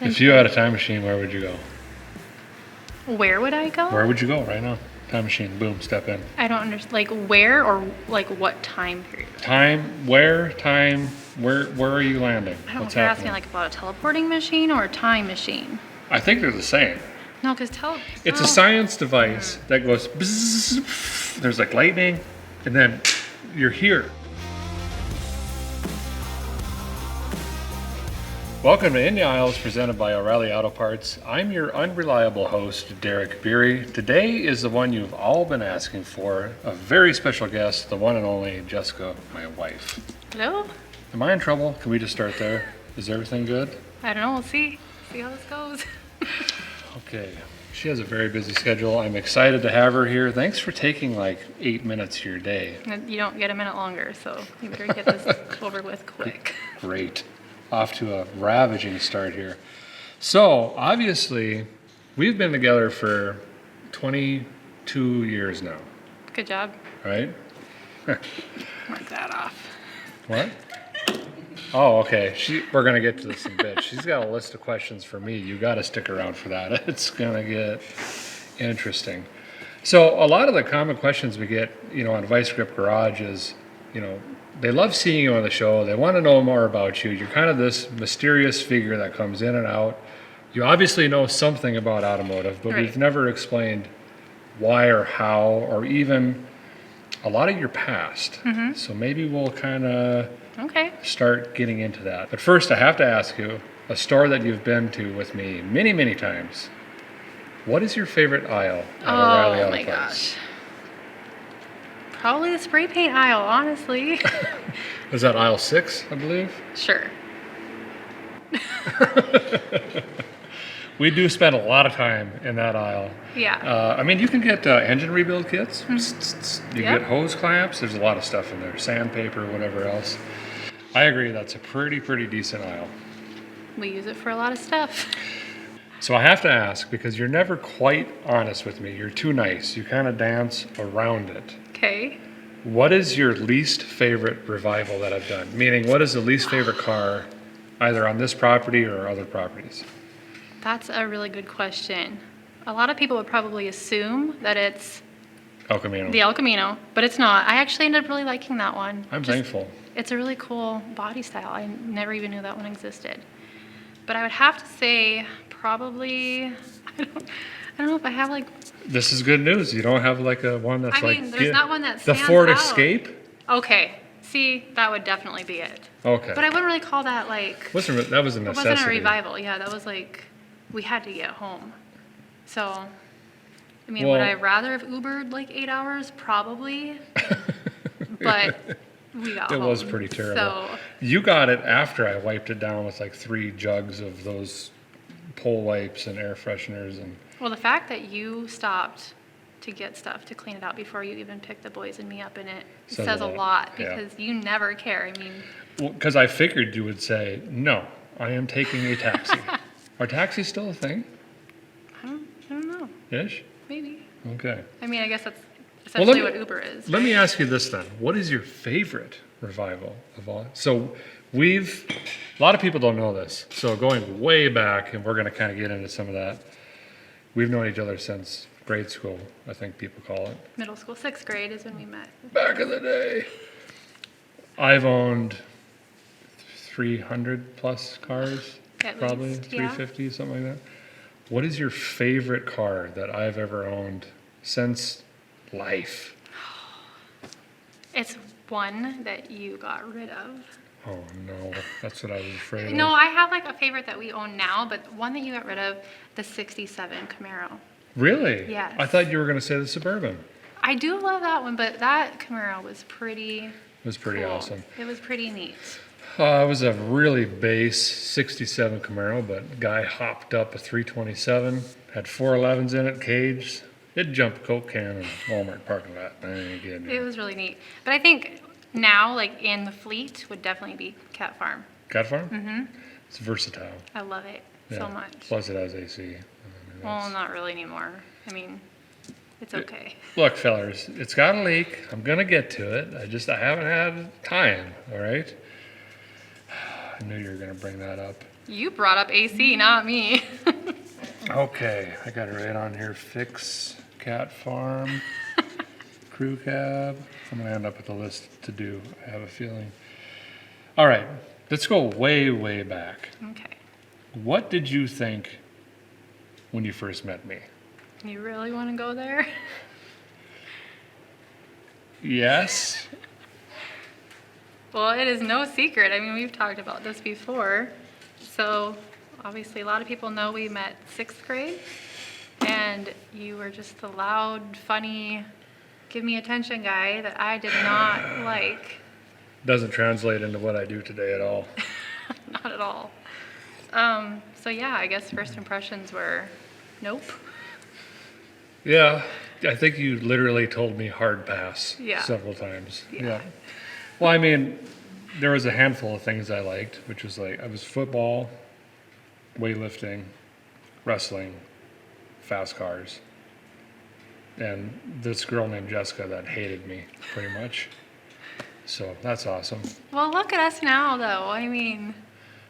If you had a time machine, where would you go? Where would I go? Where would you go right now? Time machine, boom, step in. I don't understand. Like where or like what time period? Where are you landing? I don't know What's if you're happening? asking like about a teleporting machine or a time machine. I think they're the same. No, because It's a science device that goes bzzz, there's like lightning, and then you're here. Welcome to In the Aisles, presented by Reilly Auto Parts. I'm your unreliable host, Derek Bieri. Today is the one you've all been asking for, a very special guest, the one and only Jessica, my wife. Hello? Am I in trouble? Can we just start there? Is everything good? I don't know. We'll see. See how this goes. Okay. She has a very busy schedule. I'm excited to have her here. Thanks for taking like 8 minutes of your day. You don't get a minute longer, so you better get this over with quick. Great. Off to a ravaging start here. So, obviously, we've been together for 22 years now, Good job. right? Mark that off. What? Oh, okay. We're going to get to this in a bit. She's got a list of questions for me. You got to stick around for that. It's going to get interesting. So, a lot of the common questions we get, on Vice Grip Garage is, they love seeing you on the show. They want to know more about you. You're kind of this mysterious figure that comes in and out. You obviously know something about automotive, but Right. we've never explained why or how or even a lot of your past. Mm-hmm. So maybe we'll kind of Okay. start getting into that. But first, I have to ask you, a store that you've been to with me many, many times. What is your favorite aisle at O'Reilly Oh Auto my Parts? gosh. Probably the spray paint aisle, honestly. Is that aisle 6, I believe? Sure. We do spend a lot of time in that aisle. Yeah. You can get engine rebuild kits. You Yep. get hose clamps. There's a lot of stuff in there. Sandpaper, whatever else. I agree. That's a pretty decent aisle. We use it for a lot of stuff. So I have to ask, because you're never quite honest with me. You're too nice. You kind of dance around it. Okay. What is your least favorite revival that I've done? Meaning, what is the least favorite car, either on this property or other properties? That's a really good question. A lot of people would probably assume that it's El Camino. the El Camino, but it's not. I actually ended up really liking that one. I'm thankful. It's a really cool body style. I never even knew that one existed. But I would have to say probably, I don't know if I have like, This is good news. You don't have like a one that's there's not one that the stands Ford out. Escape. Okay, see, that would definitely be it. Okay. But I wouldn't really call that like, That was a it necessity. wasn't a revival. Yeah, that was like, we had to get home. So, would Well- I rather have Ubered like 8 hours? Probably. But we got It home. was pretty terrible. So, You got it after I wiped it down with like 3 jugs of those pole wipes and air fresheners and. well, the fact that you stopped to get stuff to clean it out before you even picked the boys and me up in it says a lot yeah. because you never care. Because I figured you would say, no, I am taking a taxi. Are taxis still a thing? I don't know. Ish? Maybe. Okay. I guess that's Well, essentially what Uber is. Let me ask you this then. What is your favorite revival of all? So a lot of people don't know this. So going way back, and we're going to kind of get into some of that. We've known each other since grade school, I think people call it. Middle school, 6th grade is when we met. Back in the day. I've owned 300 plus cars, At probably least, yeah. 350, something like that. What is your favorite car that I've ever owned since life? It's one that you got rid of. Oh no, that's what I was afraid of. No, I have like a favorite that we own now, but one that you got rid of, the 67 Camaro. Really? Yes. I thought you were going to say the Suburban. I do love that one, but that Camaro was pretty It was pretty cool. awesome. It was pretty neat. It was a really base 67 Camaro, but guy hopped up a 327, had 411s in it, caged. It jumped a Coke can in Walmart parking lot. I ain't kidding It you. was really neat. But I think now, like in the fleet, would definitely be Cat Farm. Cat Farm? Mm-hmm. It's versatile. I love it so much. Plus it has AC. Well, not really anymore. It's okay. Look, fellers, it's got a leak. I'm going to get to it. I haven't had time, all right? I knew you were going to bring that up. You brought up AC, not me. Okay, I got it right on here. Fix, cat farm, crew cab. I'm gonna end up with a list to do, I have a feeling. All right, let's go way, way back. Okay. What did you think when you first met me? You really want to go there? Yes? Well, it is no secret. I mean, we've talked about this before. So, obviously, a lot of people know we met 6th grade, and you were just the loud, funny, give me attention guy that I did not like. Doesn't translate into what I do today at all. Not at all. So, yeah, I guess first impressions were nope. Yeah, I think you literally told me hard pass Yeah. several times. Yeah. Well, I mean, there was a handful of things I liked, which was like, I was football, weightlifting, wrestling, fast cars, and this girl named Jessica that hated me pretty much. So that's awesome. Well, look at us now, though. I mean,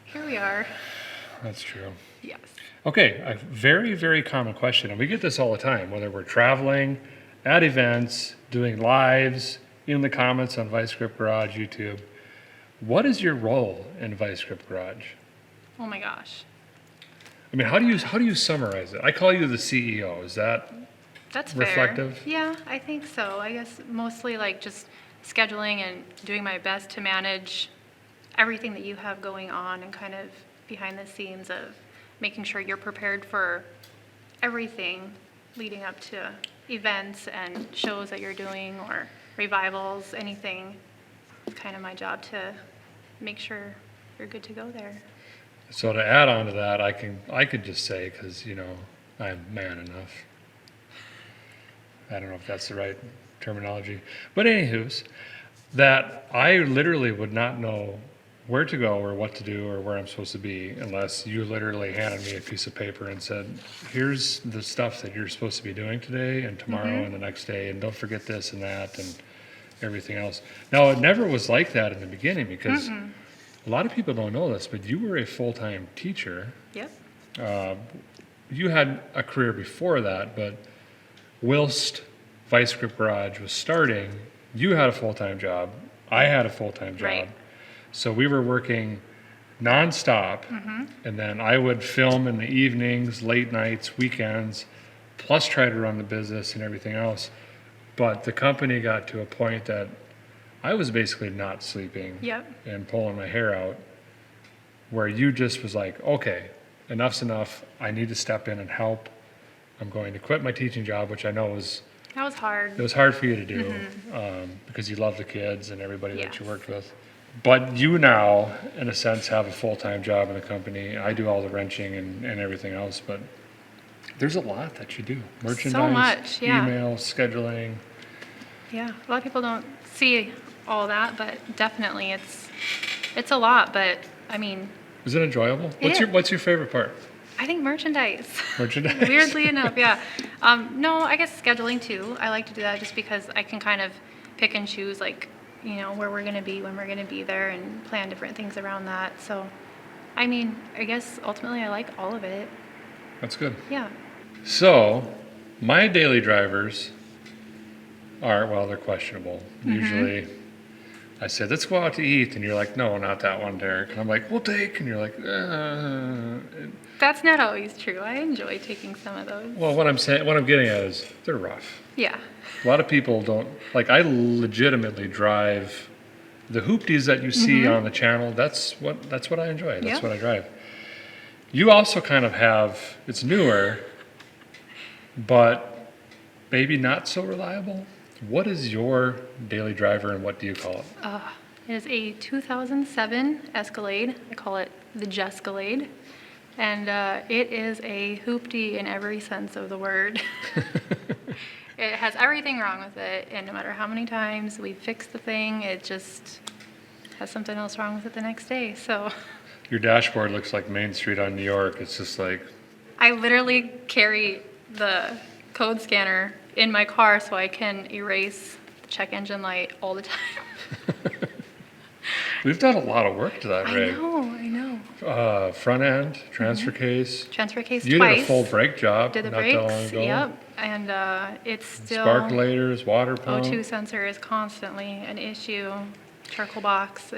here we are. That's true. Yes. Okay, a very, very common question, and we get this all the time, whether we're traveling, at events, doing lives, in the comments on Vice Grip Garage, YouTube. What is your role in Vice Grip Garage? Oh my gosh. I mean, how do you summarize it? I call you the CEO. Is that That's fair. reflective? Yeah, I think so. I guess mostly like just scheduling and doing my best to manage everything that you have going on and kind of behind the scenes of making sure you're prepared for everything leading up to events and shows that you're doing or revivals, anything. It's kind of my job to make sure you're good to go there. So to add on to that, I could just say, because I'm man enough. I don't know if that's the right terminology, but anywho's, that I literally would not know where to go or what to do or where I'm supposed to be unless you literally handed me a piece of paper and said, here's the stuff that you're supposed to be doing today and tomorrow and the next day, and don't forget this and that and everything else. Now, it never was like that in the beginning because a lot of people don't know this, but you were a full-time teacher. Yep. You had a career before that, but whilst Vice Grip Garage was starting, you had a full-time job. I had a full-time job. Right. So we were working nonstop, and then I would film in the evenings, late nights, weekends, plus try to run the business and everything else. But the company got to a point that I was basically not sleeping Yep. and pulling my hair out, where you just was like, okay, enough's enough. I need to step in and help. I'm going to quit my teaching job, which I know That was hard. it was hard for you to do because you love the kids and everybody that you Yes. worked with. But you now, in a sense, have a full-time job in the company. I do all the wrenching and everything else, but there's a lot that you do. Merchandise, much, yeah. email, scheduling. Yeah, a lot of people don't see all that, but definitely it's a lot. But I mean, Is it enjoyable? It What's your favorite part? I think merchandise. Merchandise? Weirdly enough, yeah. No, I guess scheduling too. I like to do that just because I can kind of pick and choose, like, where we're going to be, when we're going to be there, and plan different things around that. So, I mean, I guess ultimately I like all of it. That's good. Yeah. So, my daily drivers are, well, they're questionable. Usually, I say, let's go out to eat, and you're like, no, not that one, Derek. And I'm like, we'll take, and you're like, That's not always true. I enjoy taking some of those. Well, what I'm getting at is they're rough. Yeah. A lot of people don't, like, I legitimately drive the hoopties that you see on the channel. That's what I enjoy. That's Yeah. what I drive. You also kind of have, it's newer, but maybe not so reliable. What is your daily driver and what do you call it? It is a 2007 Escalade. I call it the Jescalade. And it is a hoopty in every sense of the word. It has everything wrong with it, and no matter how many times we fix the thing, it just has something else wrong with it the next day. So Your dashboard looks like Main Street on New York. It's just like, I literally carry the code scanner in my car so I can erase the check engine light all the time. We've done a lot of work to that I rig. know. Front end, transfer case. Transfer case You twice. did a full brake job Did the not that long brakes, ago. yep. And it's still, Sparkulators, water pump. O2 sensor is constantly an issue. Charcoal box,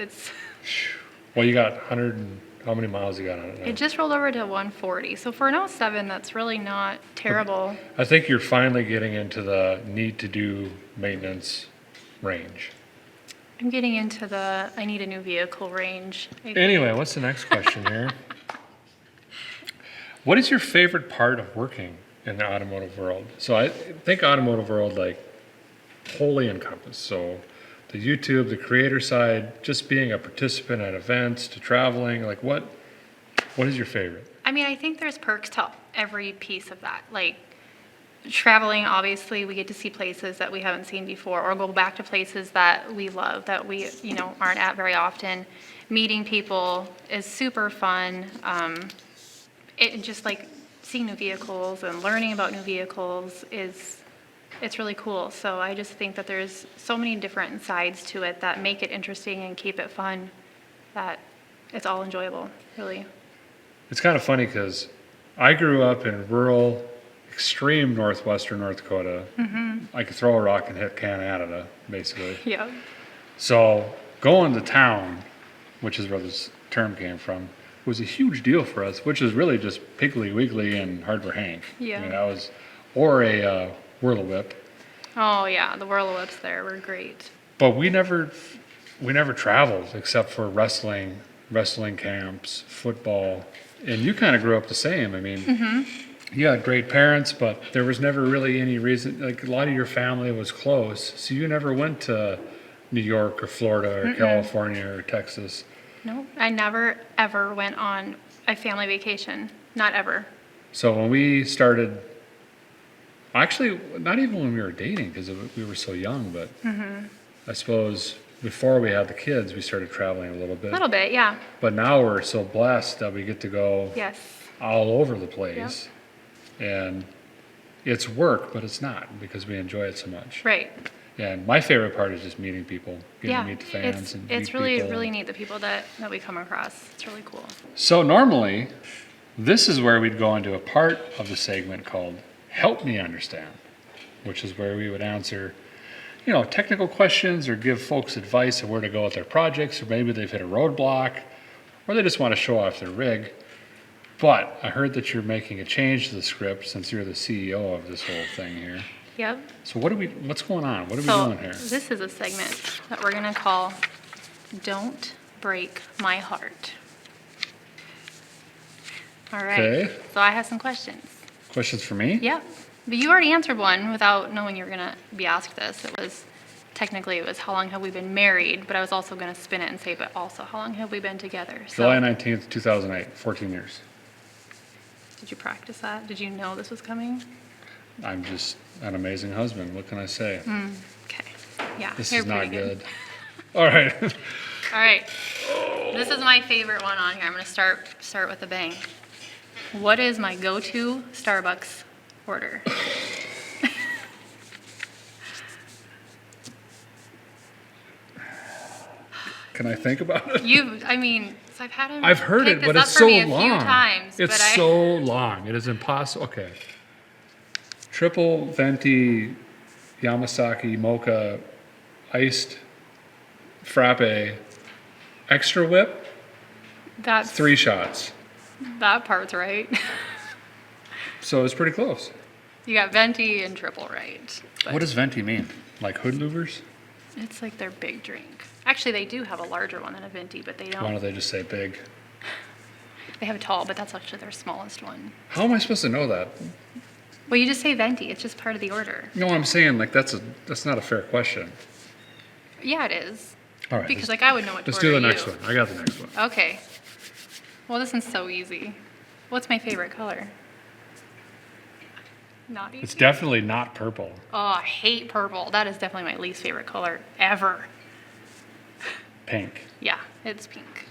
Well, you got 100 and how many miles you got on it now? it just rolled over to 140. So for an '07, that's really not terrible. I think you're finally getting into the need to do maintenance range. I'm getting into the I need a new vehicle range. Anyway, what's the next question here? What is your favorite part of working in the automotive world? So I think automotive world like wholly encompassed. So the YouTube, the creator side, just being a participant at events, to traveling, like what is your favorite? I mean, I think there's perks to every piece of that. Like traveling, obviously, we get to see places that we haven't seen before, or go back to places that we love, that we, aren't at very often. Meeting people is super fun. It just like seeing new vehicles and learning about new vehicles it's really cool. So I just think that there's so many different sides to it that make it interesting and keep it fun, that it's all enjoyable, really. It's kind of funny because I grew up in rural, extreme northwestern North Dakota. I could throw a rock and hit Canada, basically. Yeah. So going to town, which is where this term came from, was a huge deal for us, which is really just Piggly Wiggly and Hardware Hank. Yeah. I mean, or a Whirlawhip. Oh yeah, the Whirlawhips there were great. But we never traveled except for wrestling camps, football, and you kind of grew up the same. I mean, you had great parents, but there was never really any reason. Like a lot of your family was close, so you never went to New York or Florida or California or Texas. No, I never ever went on a family vacation. Not ever. So when we started, actually, not even when we were dating because we were so young, but I suppose before we had the kids, we started traveling a little bit. A little bit, yeah. But now we're so blessed that we get to go Yes. all over the place. And it's work, but it's not because we enjoy it so much. Right. And my favorite part is just meeting people, getting Yeah. to meet the fans and It's meet really, people. really neat, the people that we come across. It's really cool. So normally, this is where we'd go into a part of the segment called Help Me Understand, which is where we would answer, technical questions or give folks advice on where to go with their projects, or maybe they've hit a roadblock, or they just want to show off their rig. But I heard that you're making a change to the script since you're the CEO of this whole thing here. Yep. So what's going on? What are we So doing here? this is a segment that we're gonna call "Don't Break My Heart." All right. Okay. So I have some questions. Questions for me? Yep. But you already answered one without knowing you were gonna be asked this. It was how long have we been married? But I was also gonna spin it and say, but also how long have we been together? So July 19th, 2008, 14 years. did you practice that? Did you know this was coming? I'm just an amazing husband. What can I say? Okay. Yeah. This you're is not pretty good. All right. All right. This is my favorite one on here. I'm gonna start with a bang. What is my go-to Starbucks order? Can I think about it? So I've had him. I've heard pick it, this but up it's for so me a long. few times, It's but I- so long. It is impossible. Okay. Triple venti Yamasaki mocha iced frappe extra whip, That's 3 shots. that part's right. So it's pretty close. You got venti and triple right. But What does venti mean? Like hood louvers? it's like their big drink. Actually, they do have a larger one than a venti, but they Why don't. don't they just say big? They have a tall, but that's actually their smallest one. How am I supposed to know that? Well, you just say venti. It's just part of the order. No, I'm saying like that's not a fair question. Yeah, it is. All right. Because I would know what to Let's order do the next you. one. I got the next one. Okay. Well, this one's so easy. What's my favorite color? Not easy. It's definitely not purple. Oh, I hate purple. That is definitely my least favorite color ever. Pink. Yeah, it's pink.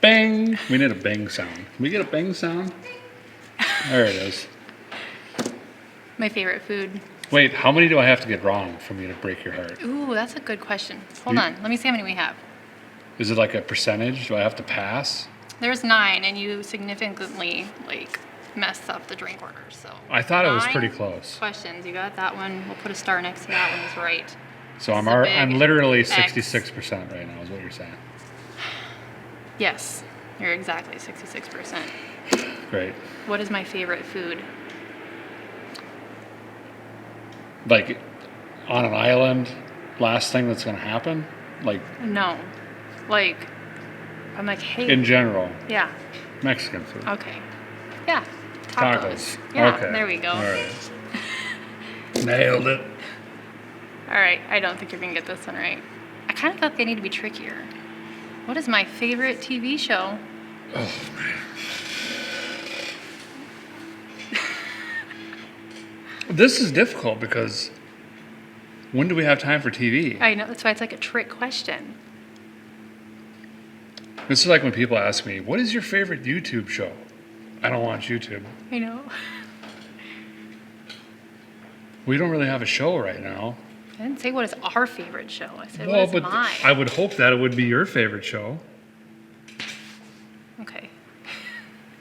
Bang! We need a bang sound. Can we get a bang sound? There it is. My favorite food. Wait, how many do I have to get wrong for me to break your heart? Ooh, that's a good question. Hold You- on. Let me see how many we have. Is it like a percentage? Do I have to pass? There's 9, and you significantly like messed up the drink order. So I thought it was 9 pretty close. questions. You got that one. We'll put a star next to that one. Is right. So This I'm is a I'm big literally X. 66% right now is what you're saying. Yes, you're exactly 66%. Great. What is my favorite food? Like on an island, last thing that's gonna happen? Like No, like I'm like, hey. in general, Yeah. Mexican food. Okay. Yeah. Tacos. Yeah. Okay. There we go. All right. Nailed it. All right. I don't think you're gonna get this one right. I kind of felt like I need to be trickier. What is my favorite TV show? Oh man. This is difficult because when do we have time for TV? I know, that's why it's like a trick question. This is like when people ask me, what is your favorite YouTube show? I don't watch YouTube. I know. We don't really have a show right now. I didn't say what is our favorite show. I said Well, what is but mine. I would hope that it would be your favorite show. Okay.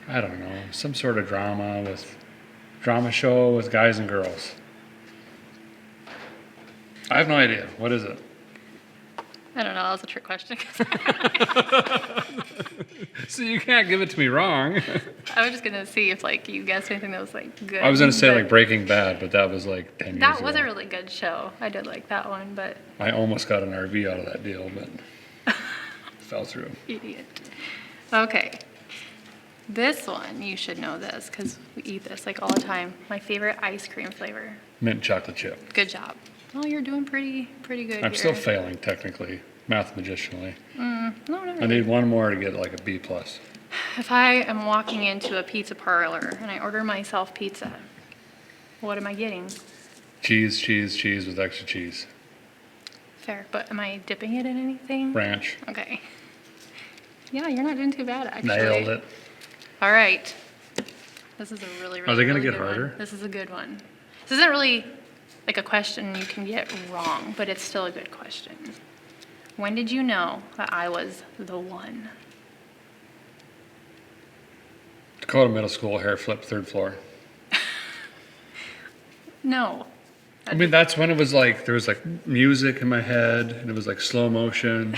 I don't know. Some sort of drama show with guys and girls. I have no idea. What is it? I don't know. That was a trick question. So you can't give it to me wrong. I was just gonna see if like you guessed anything that was like good. I was going to say but like Breaking Bad, but that was like 10 years that ago. was a really good show. I did like that one, but I almost got an RV out of that deal, but fell through. idiot. Okay. This one, you should know this because we eat this like all the time. My favorite ice cream flavor. Mint chocolate chip. Good job. Oh, you're doing pretty good I'm here. still failing technically, mathematicianally. No, not I really. need one more to get like a B plus. If I am walking into a pizza parlor and I order myself pizza, what am I getting? Cheese with extra cheese. Fair, but am I dipping it in anything? Ranch. Okay. Yeah, you're not doing too bad actually. Nailed it. All right. This is a really Are they gonna really get good one. harder? This is a good one. This isn't really like a question you can get wrong, but it's still a good question. When did you know that I was the one? Dakota Middle School hair flip 3rd floor. No. I mean, that's when it was like, there was like music in my head and it was like slow motion,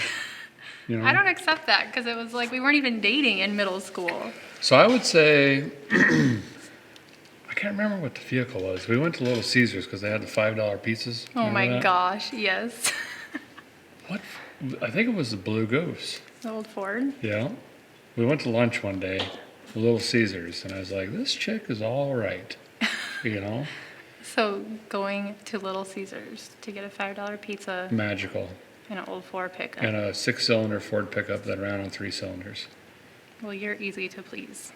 you know? I don't accept that because it was like we weren't even dating in middle school. So I would say, I can't remember what the vehicle was. We went to Little Caesars because they had the $5 pizzas. Oh Remember my that? gosh, yes. What? I think it was the Blue Goose. The old Ford. Yeah. We went to lunch one day, Little Caesars, and I was like, this chick is all right, you know? So going to Little Caesars to get a $5 pizza Magical. and an old Ford pickup. And a 6-cylinder Ford pickup that ran on 3 cylinders. Well, you're easy to please.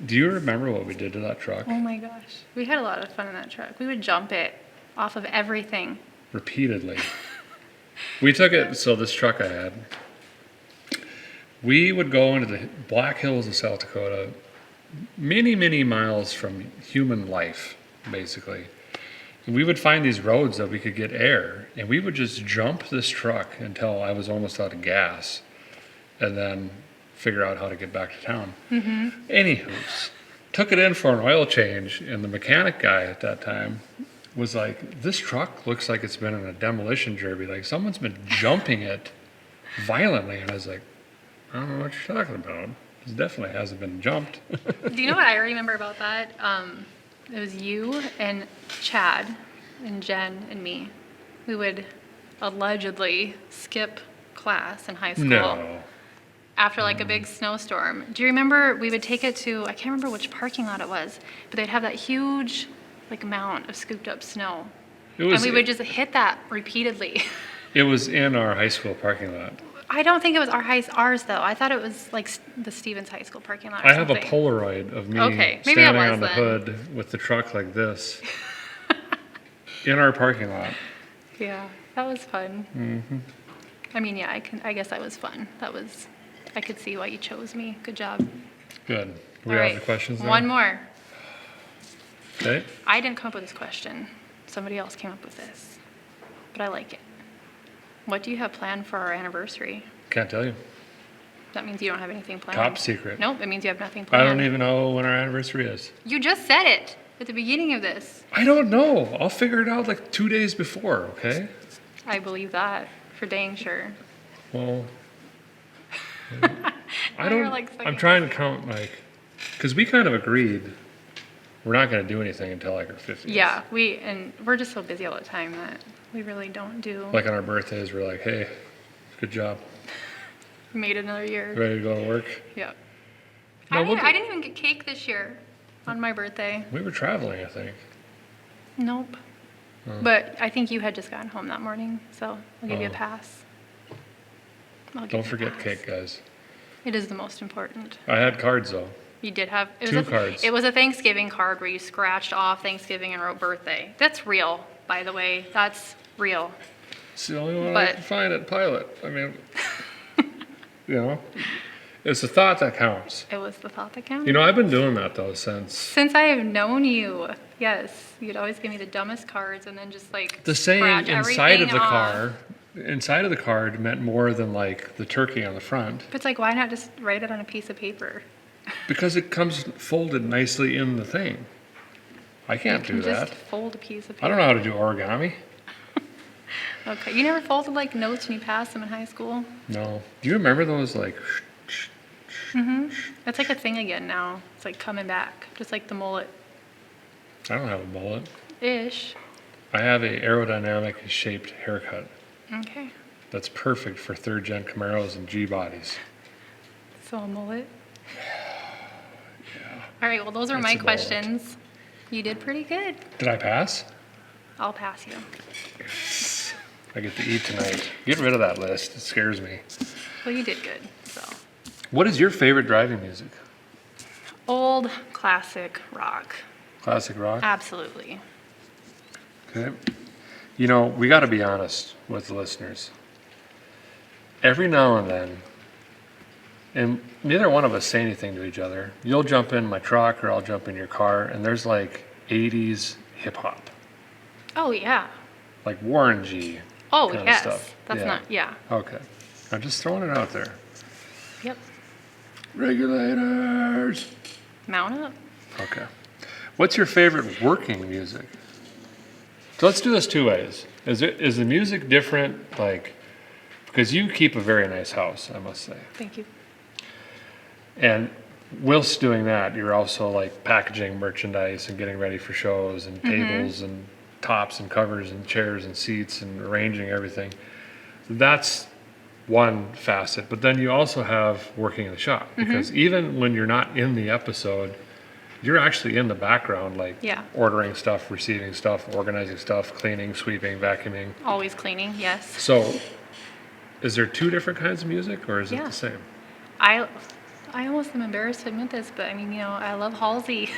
Do you remember what we did to that truck? Oh my gosh. We had a lot of fun in that truck. We would jump it off of everything. Repeatedly. We took it, so this truck I had, we would go into the Black Hills of South Dakota, many miles from human life, basically. And we would find these roads that we could get air, and we would just jump this truck until I was almost out of gas, and then figure out how to get back to town. Anywho's, took it in for an oil change, and the mechanic guy at that time was like, this truck looks like it's been in a demolition derby. Like someone's been jumping it violently. And I was like, I don't know what you're talking about. It definitely hasn't been jumped. Do you know what I remember about that? It was you and Chad and Jen and me. We would allegedly skip class in high school No. after like a big snowstorm. Do you remember we would take it to, I can't remember which parking lot it was, but they'd have that huge like mound of scooped up snow. And we would just hit that repeatedly. It was in our high school parking lot. I don't think it was ours though. I thought it was like the Stevens High School parking lot or I have a something. Polaroid of me Okay, maybe it standing was on the then. hood with the truck like this in our parking lot. Yeah, that was fun. I mean, yeah, I guess that was fun. I could see why you chose me. Good job. Good. We All have right, the questions now? one more. Okay. I didn't come up with this question. Somebody else came up with this, but I like it. What do you have planned for our anniversary? Can't tell you. That means you don't have anything planned. Top secret. Nope, it means you have nothing I planned. don't even know when our anniversary is. You just said it at the beginning of this. I don't know. I'll figure it out like 2 days before, okay? I believe that for dang sure. Well, Now you're, like, second I'm trying to count, like, because we kind of agreed we're not going to do anything until like our 50th. Yeah, we're just so busy all the time that we really don't do. Like on our birthdays, we're like, hey, good job. We made it another year. Ready to go to work? Yeah. No, I didn't even get cake this year on my birthday. We were traveling, I think. Nope. Oh. But I think you had just gotten home that morning, so I'll give you a Oh. pass. Don't forget cake, guys. It is the most important. I had cards though. You did have Two cards. It was a Thanksgiving card where you scratched off Thanksgiving and wrote birthday. That's real, by the way. That's real. It's the only one I But- can find at Pilot. I mean, you know, it's the thought that counts. It was the thought that counted. You know, I've been doing that though Since I have known you, yes, you'd always give me the dumbest cards and then just like the saying scratch inside of everything the off. car. Inside of the card meant more than like the turkey on the front But it's like, why not just write it on a piece of paper? because it comes folded nicely in the thing. I can't You do can that. just fold a piece of paper. I don't know how to do origami. Okay, you never folded like notes when you passed them in high school? No. Do you remember those like? That's like a thing again now. It's like coming back, just like the mullet I don't have a mullet. ish. I have a aerodynamic shaped haircut. Okay, That's perfect for third gen Camaros and G bodies. so a mullet. All right, well, those are It's my a mullet. questions. You did pretty good. Did I pass? I'll pass you. I get to eat tonight. Get rid of that list. It scares me. Well, you did good. So, What is your favorite driving music? old classic rock. Classic rock? Absolutely. Okay. You know, we got to be honest with the listeners. Every now and then, and neither one of us say anything to each other, you'll jump in my truck or I'll jump in your car, and there's like 80s hip hop, Oh yeah. like Warren G. Oh kind of yes. stuff. That's Yeah. not. Yeah. Okay. I'm just throwing it out there. Yep. Regulators. Mount up. Okay. What's your favorite working music? So let's do this two ways. Is the music different, like, because you keep a very nice house, I must say. Thank you. And whilst doing that, you're also like packaging merchandise and getting ready for shows and tables and tops and covers and chairs and seats and arranging everything. That's one facet. But then you also have working in the shop because even when you're not in the episode, you're actually in the background, like Yeah. ordering stuff, receiving stuff, organizing stuff, cleaning, sweeping, vacuuming. Always cleaning. Yes. So is there two different kinds of music or is it Yeah. the same? I almost am embarrassed to admit this, but I mean, I love Halsey.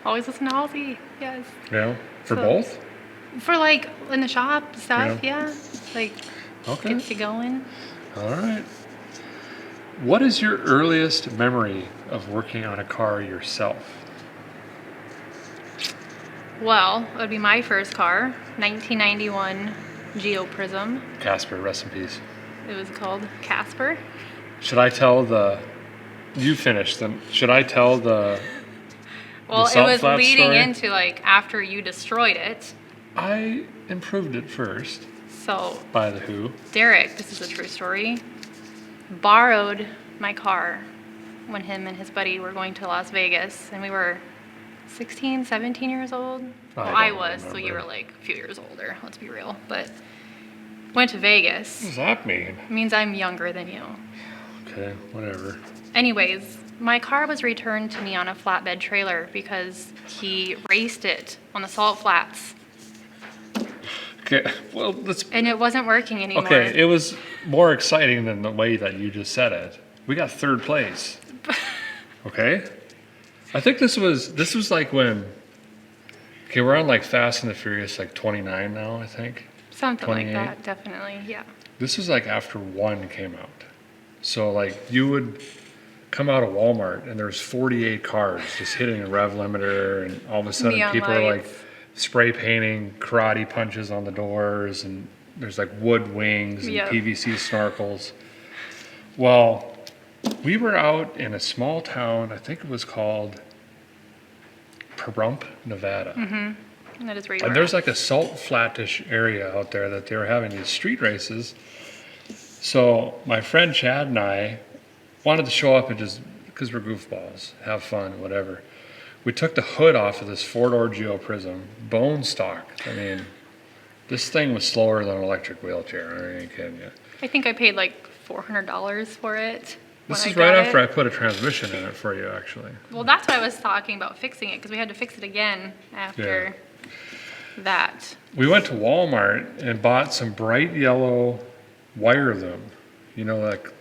Always listen to Halsey. Yes. Yeah. For So- both? For like in the shop stuff. Yeah. Like Okay. gets you going. All right. What is your earliest memory of working on a car yourself? Well, it would be my first car, 1991 Geo Prism. Casper, rest in peace. It was called Casper. Should I tell the... You finished them. Should I tell the... Well, it salt was flats leading story? into like after you destroyed it. I improved it first So by the Who. Derek, this is a true story, borrowed my car when him and his buddy were going to Las Vegas, and we were 16, 17 years old. Well, I don't was, so you remember. were like a few years older, let's be real. But went to Vegas. What does that mean? It means I'm younger than you. Okay, whatever. Anyways, my car was returned to me on a flatbed trailer because he raced it on the salt flats, Okay, well, let's... and it wasn't working anymore. Okay, it was more exciting than the way that you just said it. We got third place. Okay? I think this was like when... Okay, we're on like Fast and the Furious, like 29 now, I think. Something like 28. that, definitely, yeah. This was like after 1 came out. So like you would come out of Walmart and there's 48 cars just hitting a rev limiter, and all of a sudden Neon people are like lights. spray painting karate punches on the doors, and there's like wood wings and Yep. PVC snorkels. Well, We were out in a small town, I think it was called Pahrump, Nevada. And that is where you And were there's at. like a salt flattish area out there that they were having these street races. So my friend Chad and I wanted to show up and just, because we're goofballs, have fun, whatever. We took the hood off of this four-door Geo Prism, bone stock. I mean, this thing was slower than an electric wheelchair. I ain't kidding you. I think I paid like $400 for it. This when is I right got after it. I put a transmission in it for you, actually. Well, that's why I was talking about fixing it, because we had to fix it again after that. We went to Walmart and bought some bright yellow wire loom, you know, like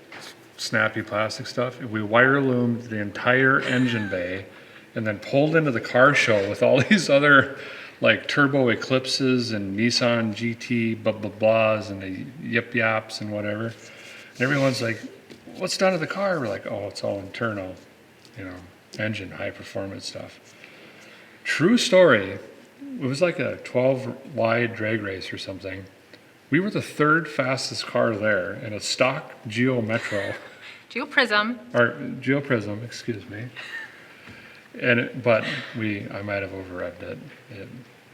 snappy plastic stuff. And we wire loomed the entire engine bay and then pulled into the car show with all these other like turbo eclipses and Nissan GT blah blah blahs and the yip yaps and whatever. And everyone's like, what's done to the car? We're like, oh, it's all internal, you know, engine, high performance stuff. True story. It was like a 12 wide drag race or something. We were the third fastest car there in a stock Geo Metro, Geo Prism. or Geo Prism, excuse me. But I might have overrevved it.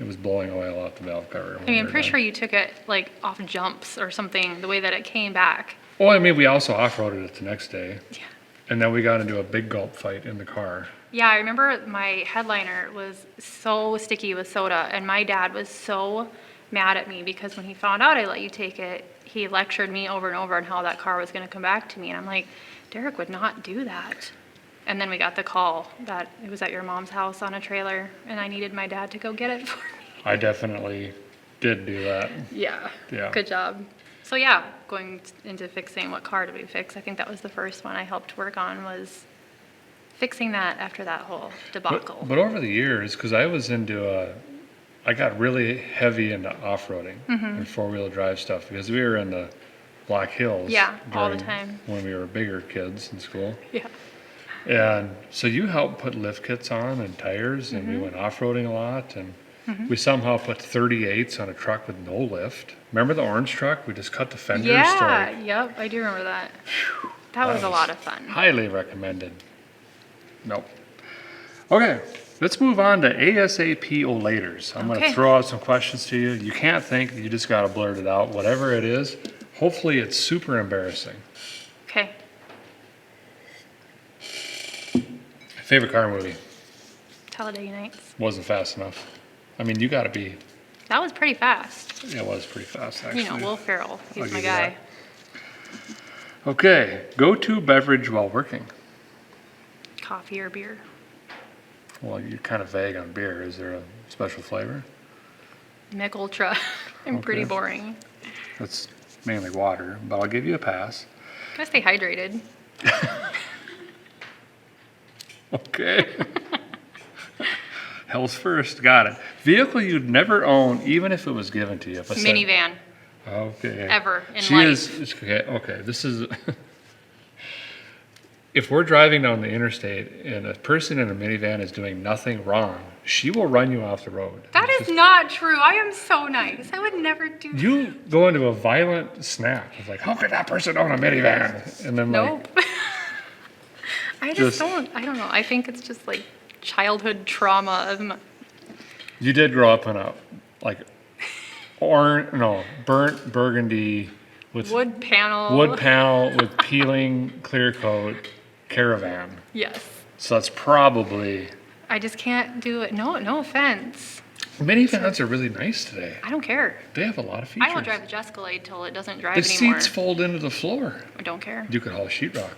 It was blowing oil out the valve cover. I mean, I'm pretty sure you took it like off jumps or something, the way that it came back. Oh, I mean, we also off-roaded it the next day. Yeah. And then we got into a big gulp fight in the car. Yeah, I remember my headliner was so sticky with soda, and my dad was so mad at me because when he found out I let you take it, he lectured me over and over on how that car was going to come back to me. And I'm like, Derek would not do that. And then we got the call that it was at your mom's house on a trailer, and I needed my dad to go get it for me. I definitely did do that. Yeah. Yeah. Good job. So yeah, going into fixing, what car did we fix? I think that was the first one I helped work on, was fixing that after that whole debacle. But over the years, because I got really heavy into off-roading and four-wheel drive stuff because we were in the Black Hills. Yeah, all the during- time. When we were bigger kids in school. Yeah. And so you helped put lift kits on and tires, and we went off-roading a lot, and we somehow put 38s on a truck with no lift. Remember the orange truck? We just cut the fenders to Yeah, like, yep, I do remember that. That was a lot of fun. highly recommended. Nope. Okay, let's move on to ASAP o laters. I'm going to Okay. throw out some questions to you. You can't think, you just got to blurt it out. Whatever it is, hopefully it's super embarrassing. Okay. Favorite car movie? Talladega Nights. Wasn't fast enough. I mean, you got to be, That was pretty fast. it was pretty fast actually. You know, Will Ferrell, I'll he's give my you guy. Okay, go-to beverage while working. Coffee or beer? Well, you're kind of vague on beer. Is there a special flavor? Mick Ultra. I'm pretty Okay. boring. That's mainly water, but I'll give you a pass. Gotta stay hydrated. Okay. Health first, got it. Vehicle you'd never own, even if it was given to you. If I said- Minivan, Okay. ever in She life. is okay. This is. If we're driving down the interstate and a person in a minivan is doing nothing wrong, she will run you off the road. That is not true. I am so nice. I would never do that. You go into a violent snap. It's like, how could that person own a minivan? And then Nope. I Just- I don't know. I think it's just like childhood trauma of my, you did grow up in a like burnt burgundy with wood panel. wood panel with peeling clear coat caravan. Yes. So that's probably I just can't do it. No offense. minivans are really nice today. I don't care. They have a lot of features. I will drive the Escalade till it doesn't drive The anymore. seats fold into the floor. I don't care. You could haul sheetrock.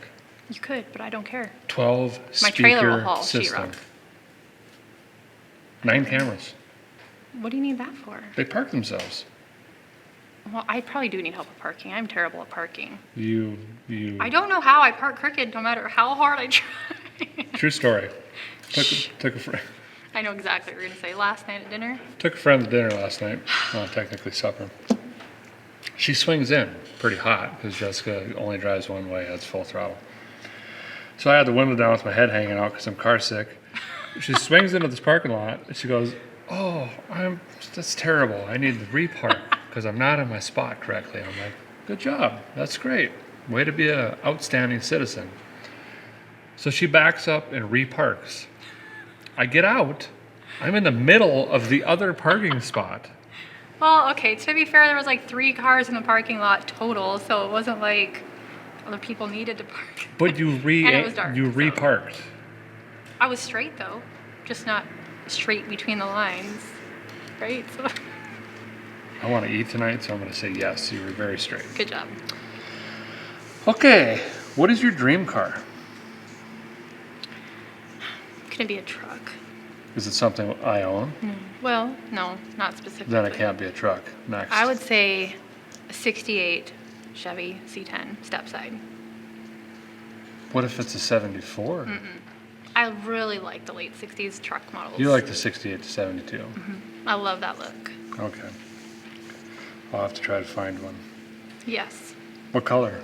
You could, but I don't care. 12 My speaker trailer will haul system. sheetrock. 9 cameras. What do you need that for? They park themselves. Well, I probably do need help with parking. I'm terrible at parking. You. I don't know how I park crooked no matter how hard I try. True story. Took a friend. I know exactly what you're going to say. Last night at dinner, Took a friend to dinner last night. Well, technically supper. She swings in pretty hot because Jessica only drives one way. That's full throttle. So I had the window down with my head hanging out because I'm car sick. She swings into this parking lot and she goes, "Oh, that's terrible. I need to repark because I'm not in my spot correctly." I'm like, "Good job. That's great. Way to be an outstanding citizen." So she backs up and reparks. I get out. I'm in the middle of the other parking spot. Well, okay, to be fair, there was like 3 cars in the parking lot total, so it wasn't like other people needed to park. But you And it was dark, so- reparked. I was straight though, just not straight between the lines, right? So I want to eat tonight, so I'm going to say yes. You were very straight. good job. Okay, what is your dream car? Could it be a truck? Is it something I own? Well, no, not specifically. Then it can't be a truck. Next. I would say a 68 Chevy C10 stepside. What if it's a 74? I really like the late 60s truck models. You like the 68 to 72? I love that look. Okay. I'll have to try to find one. Yes. What color?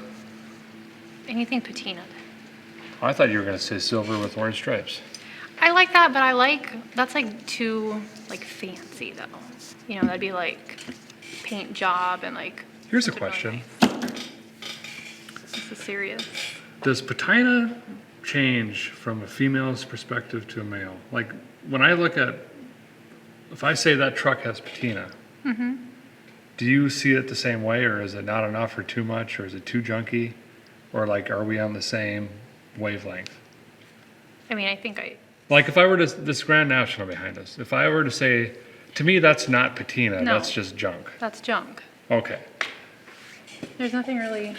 Anything patina. I thought you were going to say silver with orange stripes. I like that, but that's like too like fancy though. You know, that'd be like paint job and like. Here's a really question. nice. This is serious. Does patina change from a female's perspective to a male? Like when I look at, if I say that truck has patina, do you see it the same way, or is it not enough or too much, or is it too junky? Or like, are we on the same wavelength? I mean, I think Like if I were to, this Grand National behind us, if I were to say, to me that's not patina, No. that's just junk. that's junk. Okay. There's nothing really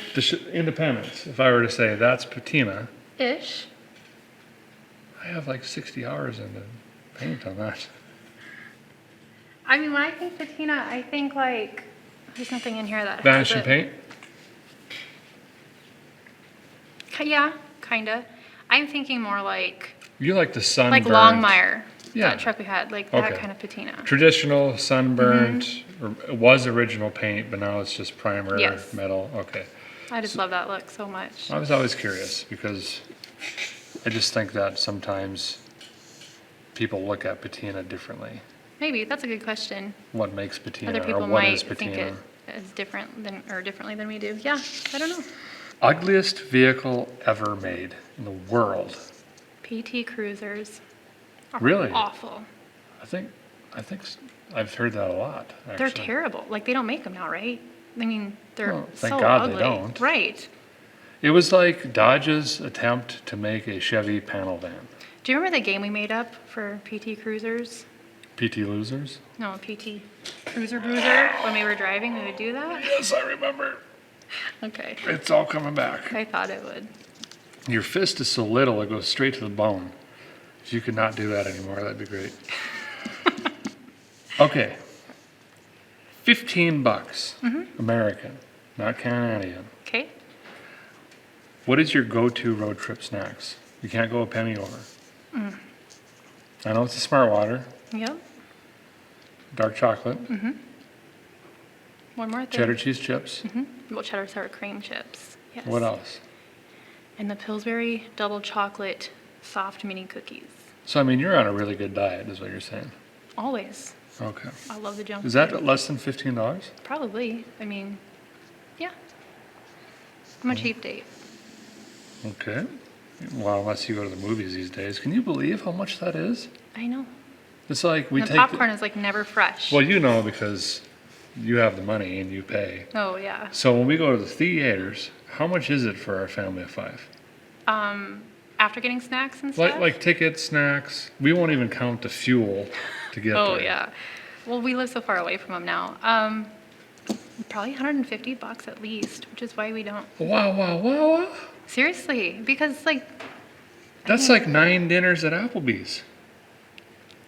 Independence, if I were to say that's patina, ish. I have like 60 hours in the paint on that. I mean, when I think patina, I think like there's nothing in here that Vanishing has it. paint? Yeah, kinda. I'm thinking more like You like the sunburned. Longmire. Yeah. That truck we had, like that Okay. kind of patina. Traditional sunburned, or it was original paint, but now it's just primer, Yes. metal. Okay. I just love that look so much. I was always curious because I just think that sometimes people look at patina differently. Maybe that's a good question. What makes patina, Other or people what might is think patina? it is different than or differently than we do. Yeah, I don't know. Ugliest vehicle ever made in the world. PT Cruisers are Really? awful. I think I've heard that a lot. Actually. They're terrible. Like they don't make them now, right? I mean, they're Well, thank so God they ugly. don't. Right. It was like Dodge's attempt to make a Chevy panel van. Do you remember the game we made up for PT Cruisers? PT Losers? No, PT Cruiser Bruiser. When we were driving, we would do that. Yes, I remember. Okay. It's all coming back. I thought it would. Your fist is so little it goes straight to the bone. If you could not do that anymore, that'd be great. Okay. $15 American, not Canadian. Okay. What is your go-to road trip snacks? You can't go a penny over. I know it's a Smart Water, Yep. dark chocolate, One more thing. cheddar cheese chips. Well, cheddar sour cream chips. Yes. What else? And the Pillsbury double chocolate soft mini cookies. So, I mean, you're on a really good diet, is what you're saying. Always. Okay. I love the junk Is that food. less than $15? Probably. I mean, yeah. I'm a cheap date. Okay. Well, unless you go to the movies these days. Can you believe how much that is? I know. It's like we The take popcorn is like never fresh. well, you know, because you have the money and you pay. Oh yeah. So when we go to the theaters, how much is it for our family of 5? After getting snacks and stuff. Like tickets, snacks. We won't even count the fuel to get Oh there. yeah. Well, we live so far away from them now. Probably $150 at least, which is why we don't. Wow. Seriously, because like. That's like 9 dinners at Applebee's.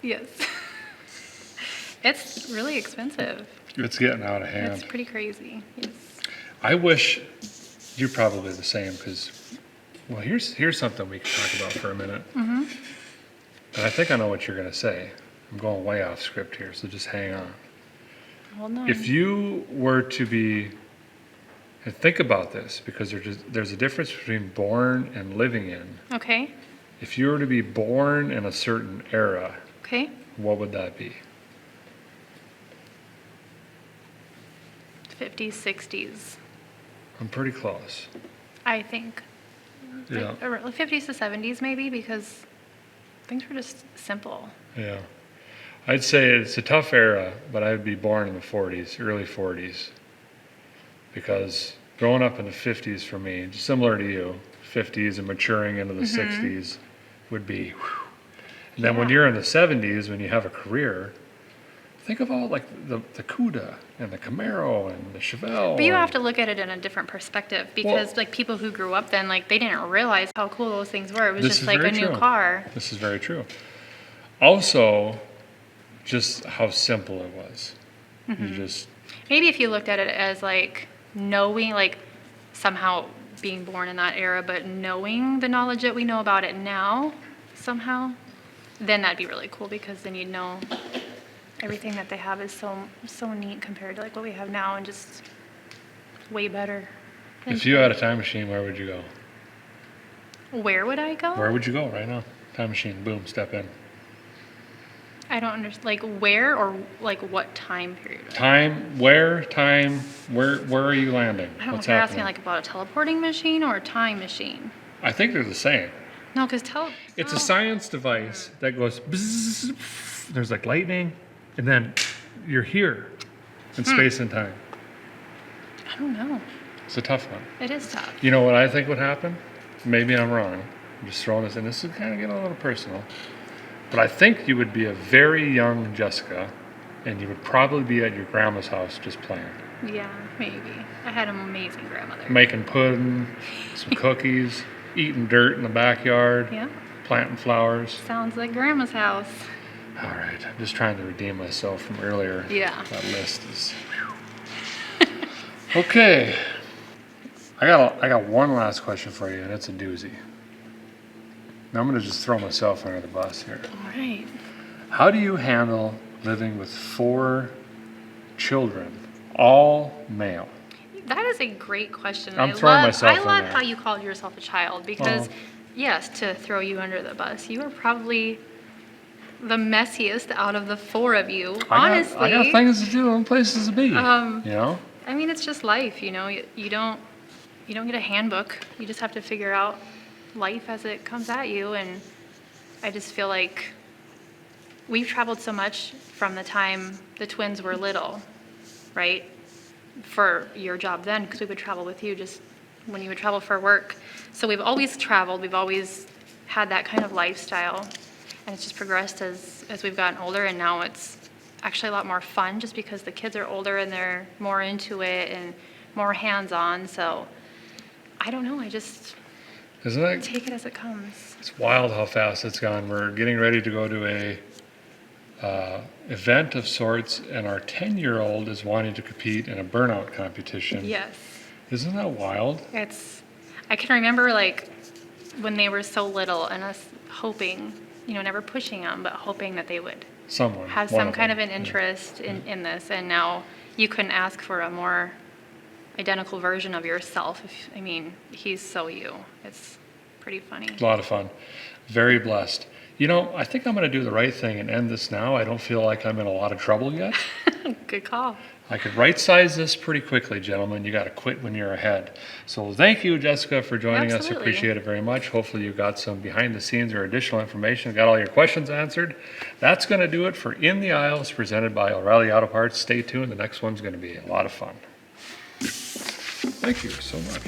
Yes. It's really expensive. It's getting out of hand. It's pretty crazy. Yes. I wish you're probably the same because, well, here's something we can talk about for a minute. And I think I know what you're going to say. I'm going way off script here, so just hang on. Hold on. If you were to be, and think about this, because there's a difference between born and living in. Okay. If you were to be born in a certain era, Okay. what would that be? 50s, 60s. I'm pretty close. I think Yeah. Like 50s to 70s maybe, because things were just simple. Yeah. I'd say it's a tough era, but I'd be born in the 40s, early 40s. Because growing up in the 50s for me, just similar to you, 50s and maturing into the 60s would be, whew. And then when Yeah. you're in the 70s, when you have a career, think of all like the Cuda and the Camaro and the Chevelle. But you and- have to look at it in a different perspective, because like people who grew up then, like they didn't realize how cool those things were. It was This just is like very a new true. car. This is very true. Also, just how simple it was. You just, Maybe if you looked at it as like knowing, like somehow being born in that era, but knowing the knowledge that we know about it now somehow, then that'd be really cool, because then you'd know everything that they have is so neat compared to like what we have now, and just way better. if you had a time machine, where would you go? Where would I go? Where would you go right now? Time machine, boom, step in. I don't understand. Like where, or like what time period? Where are you landing? I don't know What's if you're asking happening? like about a teleporting machine or a time machine. I think they're the same. No, because It's a science device that goes bzzz, there's like lightning, and then you're here in space and time. I don't know. It's a tough one. It is tough. You know what I think would happen? Maybe I'm wrong. I'm just throwing this in. This is kind of getting a little personal. But I think you would be a very young Jessica, and you would probably be at your grandma's house just playing. Yeah, maybe. I had an amazing grandmother. Making pudding, some cookies, eating dirt in the backyard, Yeah, planting flowers. sounds like grandma's house. All right, I'm just trying to redeem myself from earlier. Yeah. That list is. Okay. I got one last question for you, and it's a doozy. Now I'm going to just throw myself under the bus here. All right. How do you handle living with 4 children, all male? That is a great question. I'm throwing myself I in love there. how you called yourself a child, because, Oh. yes, to throw you under the bus, you are probably the messiest out of the 4 of you. Honestly, I got things to do and places to be. You Um, know? I mean, it's just life, you know. You don't get a handbook. You just have to figure out life as it comes at you. And I just feel like we've traveled so much from the time the twins were little, right? For your job then, because we would travel with you just when you would travel for work. So we've always traveled. We've always had that kind of lifestyle. And it's just progressed as we've gotten older, and now it's actually a lot more fun, just because the kids are older and they're more into it and more hands-on. So I don't know. I just Isn't it? take it as it comes. It's wild how fast it's gone. We're getting ready to go to a event of sorts, and our 10-year-old is wanting to compete in a burnout competition. Yes. Isn't that wild? I can remember like when they were so little, and us hoping, never pushing them, but hoping that they would Someone. have one some kind them. of an interest in this. And now you couldn't ask for a more identical version of yourself. He's so you. It's pretty funny. A lot of fun. Very blessed. I think I'm going to do the right thing and end this now. I don't feel like I'm in a lot of trouble yet. Good call. I could right-size this pretty quickly, gentlemen. You got to quit when you're ahead. So thank you, Jessica, for joining us. Absolutely. Appreciate it very much. Hopefully you got some behind-the-scenes or additional information, got all your questions answered. That's going to do it for In the Aisles, presented by O'Reilly Auto Parts. Stay tuned. The next one's going to be a lot of fun. Thank you so much.